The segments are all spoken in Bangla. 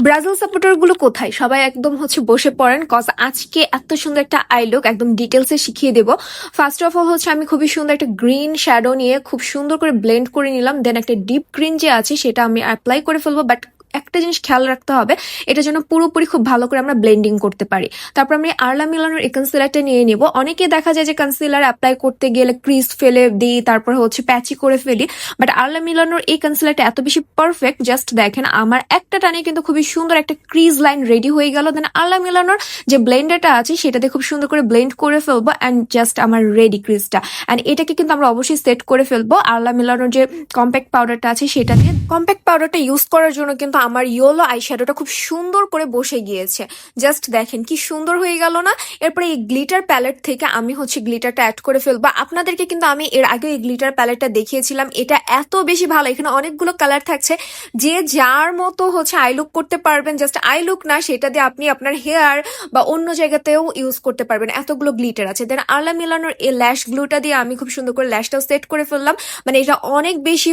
ব্রাজিল সাপোর্টার গুলো কোথায়? সবাই একদম বসে পড়েন, কজ আজকে এত সুন্দর একটা আই লুক একদম ডিটেলসে শিখিয়ে দেবো। ফার্স্ট অফ অল আমি খুবই সুন্দর একটা গ্রিন শ্যাডো নিয়ে খুব সুন্দর করে ব্লেন্ড করে নিলাম, দেন একটা ডিপ গ্রিন যে আছে সেটা আমি অ্যাপ্লাই করে ফেলবো। বাট একটা জিনিস খেয়াল রাখতে হবে, এটা যেন পুরোপুরি খুব ভালো করে আমরা ব্লেন্ডিং করতে পারি। তারপর আমি আরলা মিলানোর এই কনসিলারটা নিয়ে নিব। অনেকে দেখা যায় যে কনসিলার অ্যাপ্লাই করতে গেলে ক্রিজ ফেলে দিই, তারপর প্যাচি করে ফেলি। বাট আরলা মিলানোর এই কনসিলারটা এত বেশি পারফেক্ট, জাস্ট দেখেন আমার একটা টানে কিন্তু খুবই সুন্দর একটা ক্রিজ লাইন রেডি হয়ে গেল। দেন আরলা মিলানোর যে ব্লেন্ডারটা আছে সেটাতে খুব সুন্দর করে ব্লেন্ড করে ফেলবো, অ্যান্ড জাস্ট আমার রেডি ক্রিজটা। অ্যান্ড এটাকে কিন্তু আমরা অবশ্যই সেট করে ফেলবো আরলা মিলানোর যে কম্প্যাক্ট পাউডারটা আছে সেটা দিয়ে। কম্প্যাক্ট পাউডারটা ইউজ করার জন্য কিন্তু আমার ইয়েলো আইশ্যাডোটা খুব সুন্দর করে বসে গিয়েছে। জাস্ট দেখেন কি সুন্দর হয়ে গেল না? এরপরে এই গ্লিটার প্যালেট থেকে আমি গ্লিটারটা অ্যাড করে ফেলবো। আপনাদেরকে কিন্তু আমি এর আগে এই গ্লিটার প্যালেটটা দেখিয়েছিলাম, এটা এত বেশি ভালো। এখানে অনেকগুলো কালার থাকছে, যে যার মতো আই লুক করতে পারবেন। জাস্ট আই লুক না, সেটা দিয়ে আপনি আপনার হেয়ার বা অন্য জায়গাতেও ইউজ করতে পারবেন, এতগুলো গ্লিটার আছে। দেন আরলা মিলানোর এই ল্যাশ গ্লুটা দিয়ে আমি খুব সুন্দর করে ল্যাশটাও সেট করে ফেললাম। মানে এটা অনেক বেশি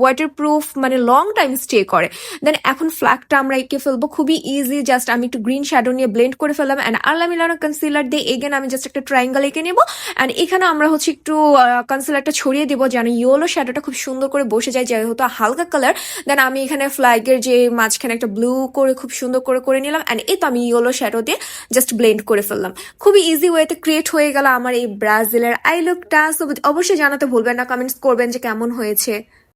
ওয়াটার প্রুফ, মানে লং টাইম স্টে করে। দেন এখন ফ্ল্যাগটা আমরা এঁকে ফেলবো খুবই ইজি। জাস্ট আমি একটু গ্রিন শ্যাডো নিয়ে ব্লেন্ড করে ফেললাম, অ্যান্ড আরলা মিলানো কনসিলার দিয়ে এগেন আমি জাস্ট একটা ট্রায়াঙ্গেল এঁকে নেবো। অ্যান্ড এখানে আমরা একটু কনসিলারটা ছড়িয়ে দিব যেন ইয়েলো শ্যাডোটা খুব সুন্দর করে বসে যায়, যেহেতু হালকা কালার। দেন আমি এখানে ফ্ল্যাগের যে মাঝখানে একটা ব্লু করে খুব সুন্দর করে করে নিলাম, অ্যান্ড এই তো আমি ইয়েলো শ্যাডো দিয়ে জাস্ট ব্লেন্ড করে ফেললাম। খুবই ইজি ওয়েতে ক্রিয়েট হয়ে গেল আমার এই ব্রাজিলের আই লুকটা। অবশ্যই জানাতে ভুলবেন না, কমেন্টস করবেন যে কেমন হয়েছে।